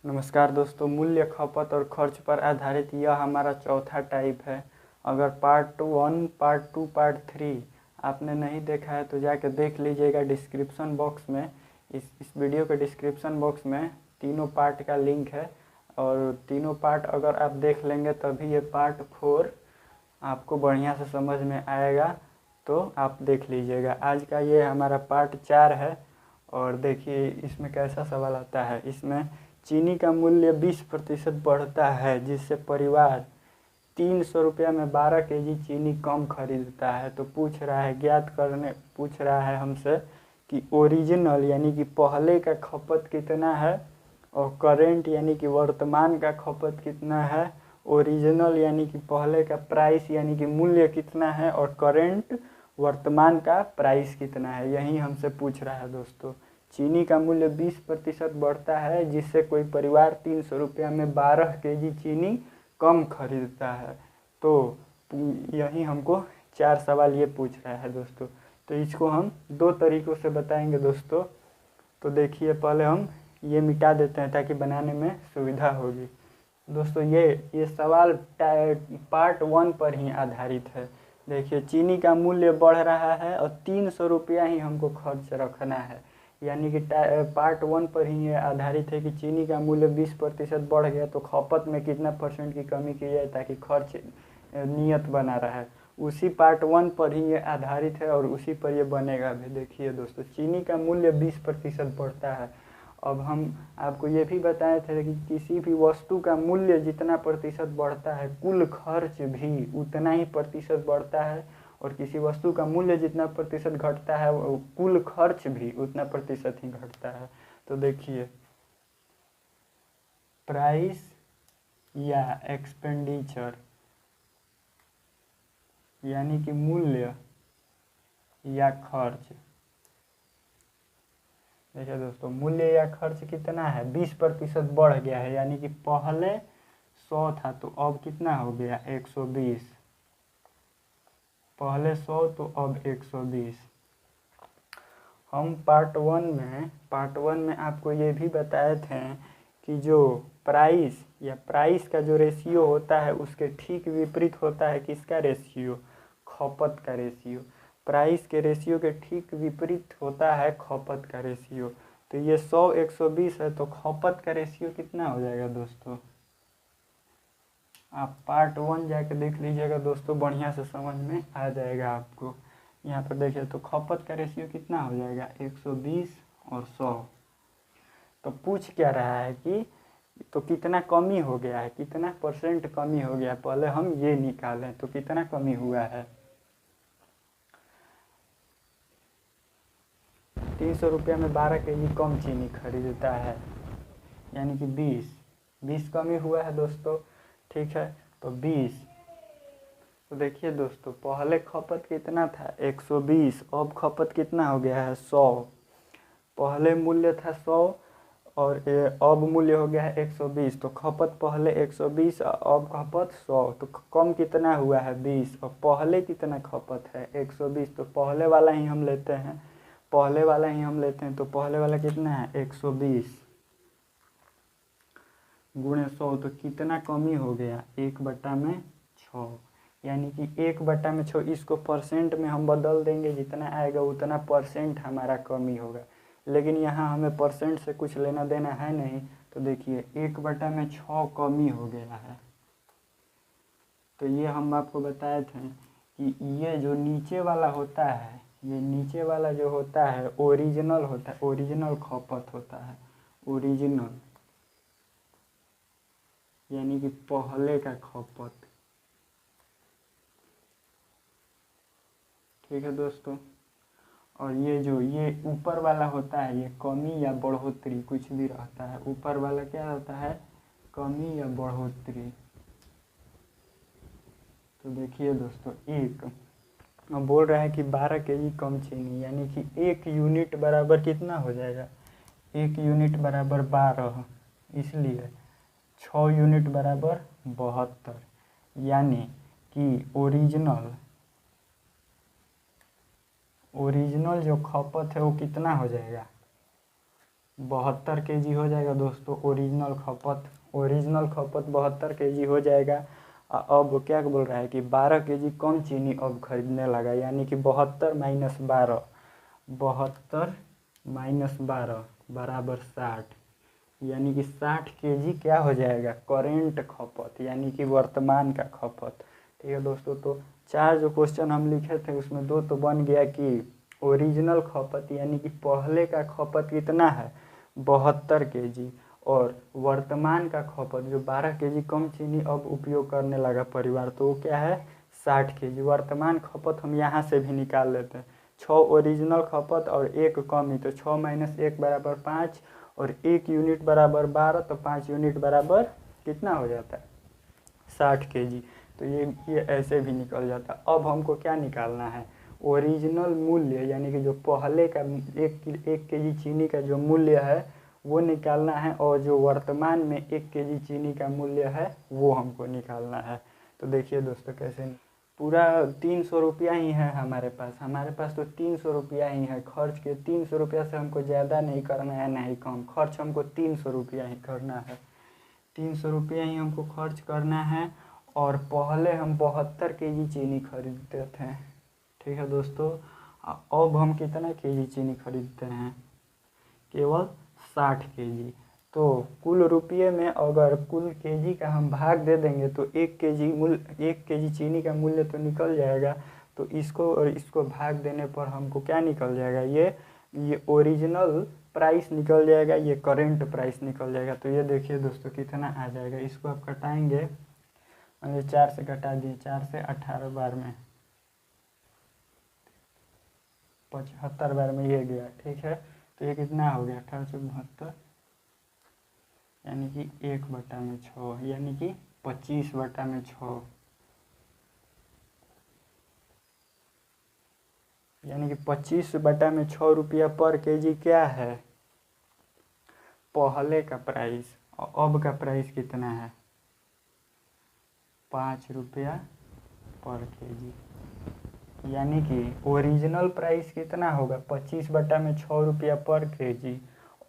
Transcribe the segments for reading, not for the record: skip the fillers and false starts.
नमस्कार दोस्तों, मूल्य खपत और खर्च पर आधारित यह हमारा चौथा टाइप है। अगर पार्ट 1, पार्ट 2, पार्ट 3 आपने नहीं देखा है तो जाके देख लीजिएगा। डिस्क्रिप्शन बॉक्स में इस वीडियो के डिस्क्रिप्शन बॉक्स में तीनों पार्ट का लिंक है और तीनों पार्ट अगर आप देख लेंगे तभी ये पार्ट 4 आपको बढ़िया से समझ में आएगा, तो आप देख लीजिएगा। आज का ये हमारा पार्ट 4 है और देखिए इसमें कैसा सवाल आता है। इसमें चीनी का मूल्य 20% बढ़ता है जिससे परिवार 300 रुपया में 12 केजी चीनी कम खरीदता है। तो पूछ रहा है हमसे कि ओरिजिनल यानी कि पहले का खपत कितना है और करेंट यानी कि वर्तमान का खपत कितना है। ओरिजिनल यानी कि पहले का प्राइस यानी कि मूल्य कितना है और करेंट वर्तमान का प्राइस कितना है, यही हमसे पूछ रहा है दोस्तों। चीनी का मूल्य 20% बढ़ता है जिससे कोई परिवार 300 रुपया में 12 केजी चीनी कम खरीदता है। तो यही हमको 4 सवाल ये पूछ रहा है दोस्तों। तो इसको हम 2 तरीक़ों से बताएंगे दोस्तों। तो देखिए, पहले हम ये मिटा देते हैं ताकि बनाने में सुविधा होगी दोस्तों। ये सवाल पार्ट 1 पर ही आधारित है। देखिए, चीनी का मूल्य बढ़ रहा है और 300 रुपया ही हमको खर्च रखना है, यानी कि पार्ट 1 पर ही ये आधारित है कि चीनी का मूल्य 20% बढ़ गया तो खपत में कितना % की कमी की जाए ताकि खर्च नियत बना रहा है। उसी पार्ट 1 पर ही ये आधारित है और उसी पर ये बनेगा भी। देखिए दोस्तों, चीनी का मूल्य 20% बढ़ता है। अब हम आपको ये भी बताए थे कि किसी भी वस्तु का मूल्य जितना प्रतिशत बढ़ता है कुल खर्च भी उतना ही प्रतिशत बढ़ता है, और किसी वस्तु का मूल्य जितना प्रतिशत घटता है कुल खर्च भी उतना प्रतिशत ही घटता है। तो देखिए, प्राइस या एक्सपेंडिचर यानी कि मूल्य या खर्च। देखिए दोस्तों, मूल्य या खर्च कितना है, 20% बढ़ गया है, यानी कि पहले 100 था तो अब कितना हो गया 120। पहले 100 तो अब 120। हम पार्ट 1 में आपको ये भी बताए थे कि जो प्राइस का जो रेशियो होता है उसके ठीक विपरीत होता है किसका रेशियो, खपत का रेशियो। प्राइस के रेशियो के ठीक विपरीत होता है खपत का रेशियो। तो ये 100 120 है तो खपत का रेशियो कितना हो जाएगा दोस्तों। आप पार्ट 1 जाके देख लीजिएगा दोस्तों, बढ़िया से समझ में आ जाएगा आपको। यहाँ पर देखिए तो खपत का रेशियो कितना हो जाएगा 120 और 100। तो पूछ क्या रहा है कि तो कितना कमी हो गया है, कितना % कमी हो गया। पहले हम ये निकालें तो कितना कमी हुआ है। 300 रुपया में 12 केजी कम चीनी खरीदता है, यानी कि 20 कमी हुआ है दोस्तों। ठीक है, तो 20। तो देखिए दोस्तों, पहले खपत कितना था 120, अब खपत कितना हो गया है 100। पहले मूल्य था 100 और अब मूल्य हो गया है 120। तो खपत पहले 120 अब खपत 100, तो कम कितना हुआ है 20। और पहले कितना खपत है 120, तो पहले वाला ही हम लेते हैं। तो पहले वाला कितना है 120 गुणे 100, तो कितना कमी हो गया 1/6, यानी कि 1/6। इसको % में हम बदल देंगे, जितना आएगा उतना % हमारा कमी होगा। लेकिन यहाँ हमें % से कुछ लेना देना है नहीं। तो देखिए 1/6 कमी हो गया है। तो ये हम आपको बताए थे कि ये जो नीचे वाला होता है, ये नीचे वाला जो होता है ओरिजिनल होता है, ओरिजिनल खपत होता है। ओरिजिनल यानी कि पहले का खपत। ठीक है दोस्तों, और ये ऊपर वाला होता है ये कमी या बढ़ोतरी, कुछ भी रहता है। ऊपर वाला क्या होता है, कमी या बढ़ोतरी। तो देखिए दोस्तों, अब बोल रहा है कि 12 केजी कम चीनी, यानी कि 1 यूनिट बराबर कितना हो जाएगा, 1 यूनिट बराबर 12, इसलिए 6 यूनिट बराबर 72। यानी कि ओरिजिनल जो खपत है वो कितना हो जाएगा, 72 केजी हो जाएगा दोस्तों ओरिजिनल खपत। ओरिजिनल खपत 72 केजी हो जाएगा। अब क्या बोल रहा है कि 12 केजी कम चीनी अब खरीदने लगा, यानी कि 72 माइनस 12, 72 माइनस 12 बराबर 60, यानी कि 60 केजी क्या हो जाएगा करेंट खपत, यानी कि वर्तमान का खपत। ठीक है दोस्तों, तो 4 जो क्वेश्चन हम लिखे थे उसमें 2 तो बन गया कि ओरिजिनल खपत यानी कि पहले का खपत कितना है 72 केजी, और वर्तमान का खपत जो 12 केजी कम चीनी अब उपयोग करने लगा परिवार, तो वो क्या है 60 केजी। वर्तमान खपत हम यहाँ से भी निकाल लेते हैं, 6 ओरिजिनल खपत और 1 कमी, तो 6 माइनस 1 बराबर 5, और 1 यूनिट बराबर 12, तो 5 यूनिट बराबर कितना हो जाता है 60 केजी। तो ये ऐसे भी निकल जाता है। अब हमको क्या निकालना है ओरिजिनल मूल्य, यानी कि जो पहले का 1 केजी चीनी का जो मूल्य है वो निकालना है, और जो वर्तमान में 1 केजी चीनी का मूल्य है वो हमको निकालना है। तो देखिए दोस्तों कैसे, पूरा 300 रुपया ही है हमारे पास तो 300 रुपया ही है खर्च के। 300 रुपया से हमको ज़्यादा नहीं करना है ना ही कम, खर्च हमको 300 रुपया ही करना है। 300 रुपया ही हमको खर्च करना है। और पहले हम 72 केजी चीनी खरीदते थे। ठीक है दोस्तों, अब हम कितना केजी चीनी खरीदते हैं केवल 60 केजी। तो कुल रुपये में अगर कुल केजी का हम भाग दे देंगे तो 1 केजी चीनी का मूल्य तो निकल जाएगा। तो इसको और इसको भाग देने पर हमको क्या निकल जाएगा, ये ओरिजिनल प्राइस निकल जाएगा, ये करेंट प्राइस निकल जाएगा। तो ये देखिए दोस्तों कितना आ जाएगा, इसको आप कटाएंगे, 4 से घटा दिए, 4 से 18 बार में 75 बार में ये गया। ठीक है, तो ये कितना हो गया 1872, यानी कि 1/6, यानी कि 25/6, यानी कि 25/6 रुपया पर केजी क्या है पहले का प्राइस, और अब का प्राइस कितना है 5 रुपया पर केजी, यानी कि ओरिजिनल प्राइस कितना होगा 25/6 रुपया पर केजी,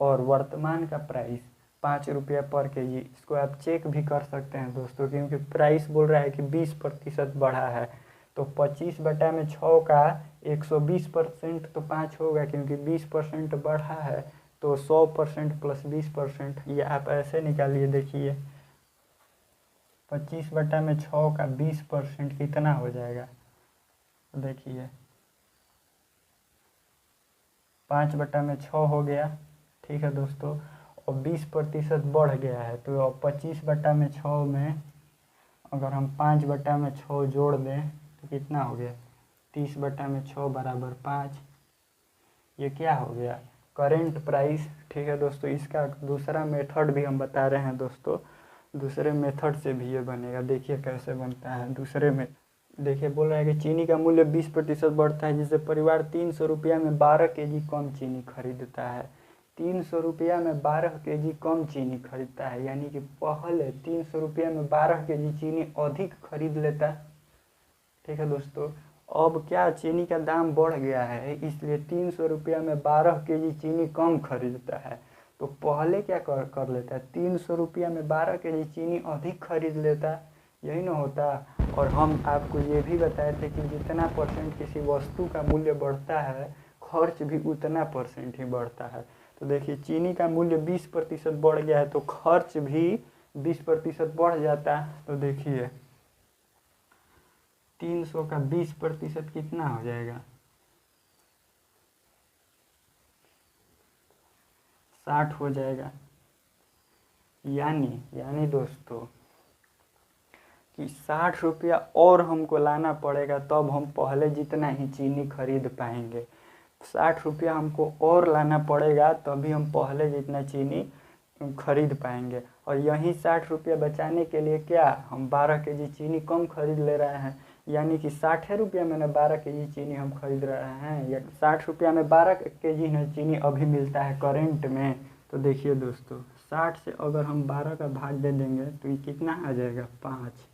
और वर्तमान का प्राइस 5 रुपया पर केजी। इसको आप चेक भी कर सकते हैं दोस्तों, क्योंकि प्राइस बोल रहा है कि 20% बढ़ा है। तो 25/6 का 120% तो 5 होगा, क्योंकि 20% बढ़ा है, तो 100% प्लस 20%, ये आप ऐसे निकालिए। देखिए 25/6 का 20% कितना हो जाएगा, देखिए 5/6 हो गया। ठीक है दोस्तों, और 20% बढ़ गया है, तो अब 25/6 में अगर हम 5/6 जोड़ दें तो कितना हो गया 30/6 बराबर 5, ये क्या हो गया करेंट प्राइस। ठीक है दोस्तों, इसका दूसरा मेथड भी हम बता रहे हैं दोस्तों, दूसरे मेथड से भी ये बनेगा। देखिए कैसे बनता है दूसरे में। देखिए बोल रहा है कि चीनी का मूल्य 20% बढ़ता है, जिससे परिवार 300 रुपया में 12 केजी कम चीनी खरीदता है। 300 रुपया में 12 केजी कम चीनी खरीदता है, यानी कि पहले 300 रुपया में 12 केजी चीनी अधिक खरीद लेता। ठीक है दोस्तों, अब क्या चीनी का दाम बढ़ गया है, इसलिए 300 रुपया में 12 केजी चीनी कम खरीदता है। तो पहले क्या कर लेता है 300 रुपया में 12 केजी चीनी अधिक खरीद लेता, यही ना होता। और हम आपको ये भी बताए थे कि जितना परसेंट किसी वस्तु का मूल्य बढ़ता है खर्च भी उतना परसेंट ही बढ़ता है। तो देखिए चीनी का मूल्य 20% बढ़ गया है, तो खर्च भी 20% बढ़ जाता है। तो देखिए 300 का 20% कितना हो जाएगा 60 हो जाएगा। यानी दोस्तों कि 60 रुपया और हमको लाना पड़ेगा, तब हम पहले जितना ही चीनी खरीद पाएंगे। 60 रुपया हमको और लाना पड़ेगा, तभी हम पहले जितना चीनी खरीद पाएंगे। और यही 60 रुपया बचाने के लिए क्या हम 12 केजी चीनी कम खरीद ले रहे हैं, यानी कि 60 रुपया में न 12 केजी चीनी हम खरीद रहे हैं, या 60 रुपया में 12 केजी न चीनी अभी मिलता है करेंट में। तो देखिए दोस्तों 60 से अगर हम 12 का भाग दे देंगे तो ये कितना आ जाएगा 5।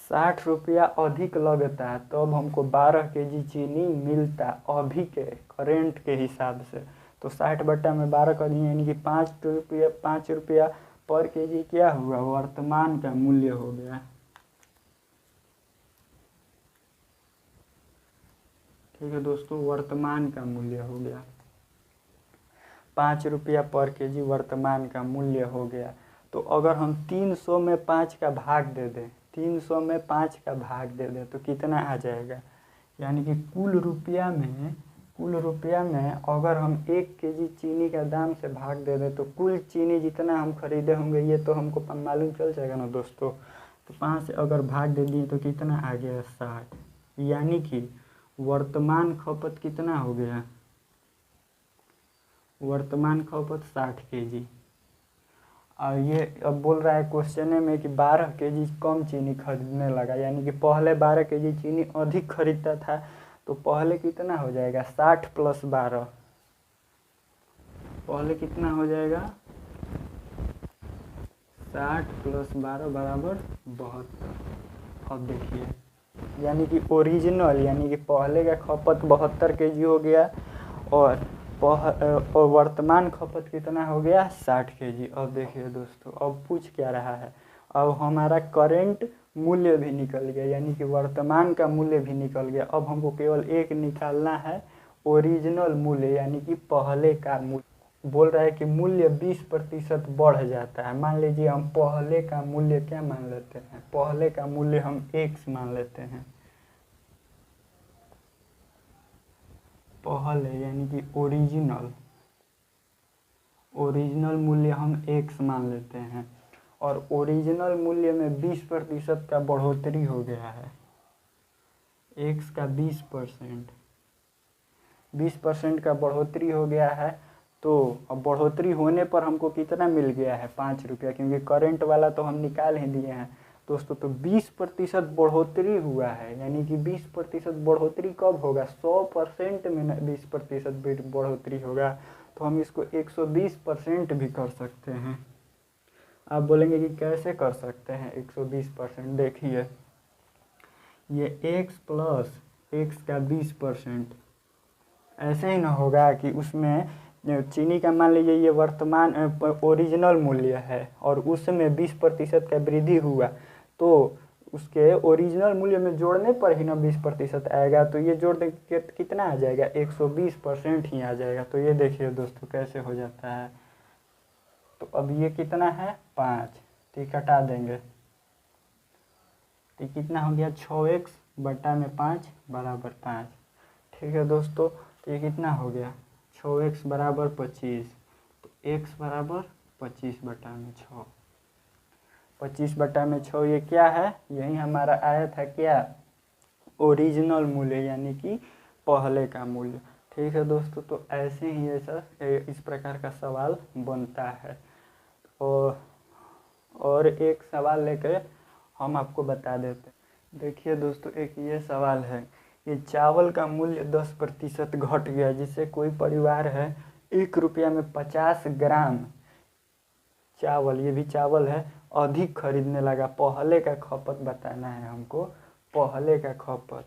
60 रुपया अधिक लगता है तो अब हमको 12 केजी चीनी मिलता अभी के करेंट के हिसाब से। तो 60/12 कर दिए यानी कि 5 रुपया पर केजी क्या हुआ, वर्तमान का मूल्य हो गया। ठीक है दोस्तों, वर्तमान का मूल्य हो गया 5 रुपया पर केजी, वर्तमान का मूल्य हो गया। तो अगर हम 300 में 5 का भाग दे दें, 300 में 5 का भाग दे दें तो कितना आ जाएगा, यानी कि कुल रुपया में अगर हम 1 केजी चीनी का दाम से भाग दे दें तो कुल चीनी जितना हम खरीदे होंगे ये तो हमको मालूम चल जाएगा ना दोस्तों। तो 5 से अगर भाग दे दिए तो कितना आ गया 60, यानी कि वर्तमान खपत कितना हो गया, वर्तमान खपत 60 केजी। और ये अब बोल रहा है क्वेश्चन में कि 12 केजी कम चीनी खरीदने लगा, यानी कि पहले 12 केजी चीनी अधिक खरीदता था तो पहले कितना हो जाएगा 60 + 12, पहले कितना हो जाएगा 60 + 12 = 72। अब देखिए यानी कि ओरिजिनल यानी कि पहले का खपत 72 केजी हो गया और वर्तमान खपत कितना हो गया 60 केजी। अब देखिए दोस्तों अब पूछ क्या रहा है, अब हमारा करेंट मूल्य भी निकल गया यानी कि वर्तमान का मूल्य भी निकल गया। अब हमको केवल एक निकालना है ओरिजिनल मूल्य यानी कि पहले का मूल्य। बोल रहा है कि मूल्य 20% बढ़ जाता है। मान लीजिए हम पहले का मूल्य क्या मान लेते हैं, पहले का मूल्य हम x मान लेते हैं, पहले यानी कि ओरिजिनल मूल्य हम x मान लेते हैं और ओरिजिनल मूल्य में 20% का बढ़ोतरी हो गया है, x का 20% का बढ़ोतरी हो गया है। तो अब बढ़ोतरी होने पर हमको कितना मिल गया है 5 रुपया, क्योंकि करंट वाला तो हम निकाल ही दिए हैं दोस्तों। तो 20% बढ़ोतरी हुआ है, यानी कि 20% बढ़ोतरी कब होगा, 100% में 20% बढ़ोतरी होगा। तो हम इसको 120% भी कर सकते हैं। आप बोलेंगे कि कैसे कर सकते हैं 120%, देखिए ये x + x का 20%, ऐसे ही ना होगा कि उसमें चीनी का मान लीजिए ये वर्तमान ओरिजिनल मूल्य है और उसमें 20% का वृद्धि हुआ तो उसके ओरिजिनल मूल्य में जोड़ने पर ही ना 20% आएगा। तो ये जोड़ दे कितना आ जाएगा 120% ही आ जाएगा। तो ये देखिए दोस्तों कैसे हो जाता है। तो अब ये कितना है 5, ठीक हटा देंगे तो कितना हो गया 6x/5 = 5। ठीक है दोस्तों, तो ये कितना हो गया 6x = 25, तो x = 25/6, 25/6 ये क्या है, यही हमारा आया था क्या ओरिजिनल मूल्य यानी कि पहले का मूल्य। ठीक है दोस्तों, तो ऐसे ही ऐसा इस प्रकार का सवाल बनता है। और एक सवाल लेकर हम आपको बता देते हैं। देखिए दोस्तों एक ये सवाल है, ये चावल का मूल्य 10% घट गया, जिससे कोई परिवार है 1 रुपया में 50 ग्राम चावल, ये भी चावल है, अधिक खरीदने लगा। पहले का खपत बताना है हमको, पहले का खपत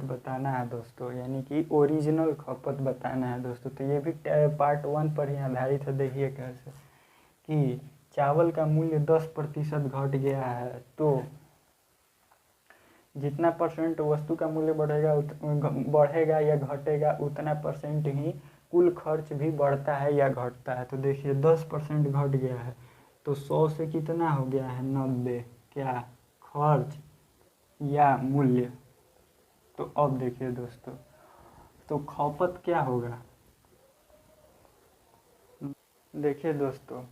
बताना है दोस्तों, यानी कि ओरिजिनल खपत बताना है दोस्तों। तो ये भी पार्ट 1 पर ही आधारित है। देखिए कैसे कि चावल का मूल्य 10% घट गया है, तो जितना परसेंट वस्तु का मूल्य बढ़ेगा या घटेगा उतना परसेंट ही कुल खर्च भी बढ़ता है या घटता है। तो देखिए 10% घट गया है तो 100 से कितना हो गया है 90, क्या खर्च या मूल्य। तो अब देखिए दोस्तों, तो खपत क्या होगा, देखिए दोस्तों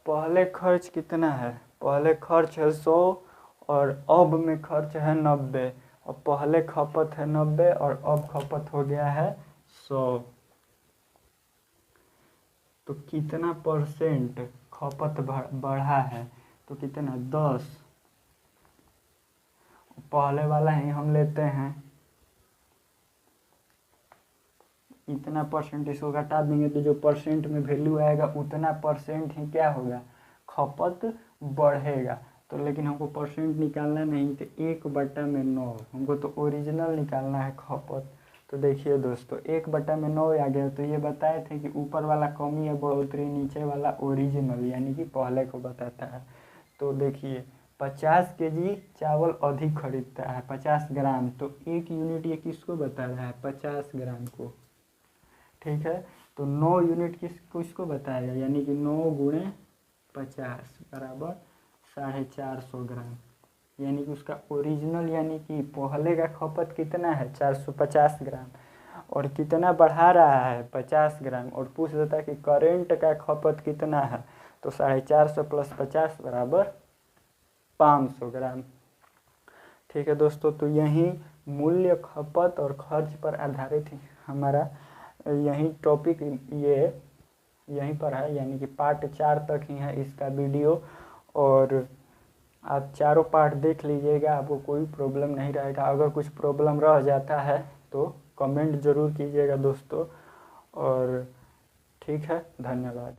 पहले खर्च कितना है, पहले खर्च है 100 और अब में खर्च है 90, और पहले खपत है 90 और अब खपत हो गया है 100। तो कितना परसेंट खपत बढ़ा है, तो कितना 10, पहले वाला ही हम लेते हैं, इतना परसेंट इसको घटा देंगे तो जो परसेंट में वैल्यू आएगा उतना परसेंट ही क्या होगा खपत बढ़ेगा। तो लेकिन हमको परसेंट निकालना नहीं, तो 1/9 हमको तो ओरिजिनल निकालना है खपत। तो देखिए दोस्तों 1/9 आ गया। तो ये बताए थे कि ऊपर वाला कमी या बढ़ोतरी, नीचे वाला ओरिजिनल यानी कि पहले को बताता है। तो देखिए 50 केजी चावल अधिक खरीदता है 50 ग्राम, तो 1 यूनिट ये किसको बता रहा है 50 ग्राम को, ठीक है। तो 9 यूनिट किसको बताएगा, यानी कि 9 × 50 बराबर 450 ग्राम, यानी कि उसका ओरिजिनल यानी कि पहले का खपत कितना है 450 ग्राम और कितना बढ़ा रहा है 50 ग्राम, और पूछ देता है कि करेंट का खपत कितना है, तो 450 + 50 बराबर 500 ग्राम, ठीक है दोस्तों। तो यही मूल्य खपत और खर्च पर आधारित हमारा यही टॉपिक ये यहीं पर है, यानी कि पार्ट 4 तक ही है इसका वीडियो, और आप चारों पार्ट देख लीजिएगा, आपको कोई प्रॉब्लम नहीं रहेगा। अगर कुछ प्रॉब्लम रह जाता है तो कमेंट ज़रूर कीजिएगा दोस्तों, और ठीक है, धन्यवाद।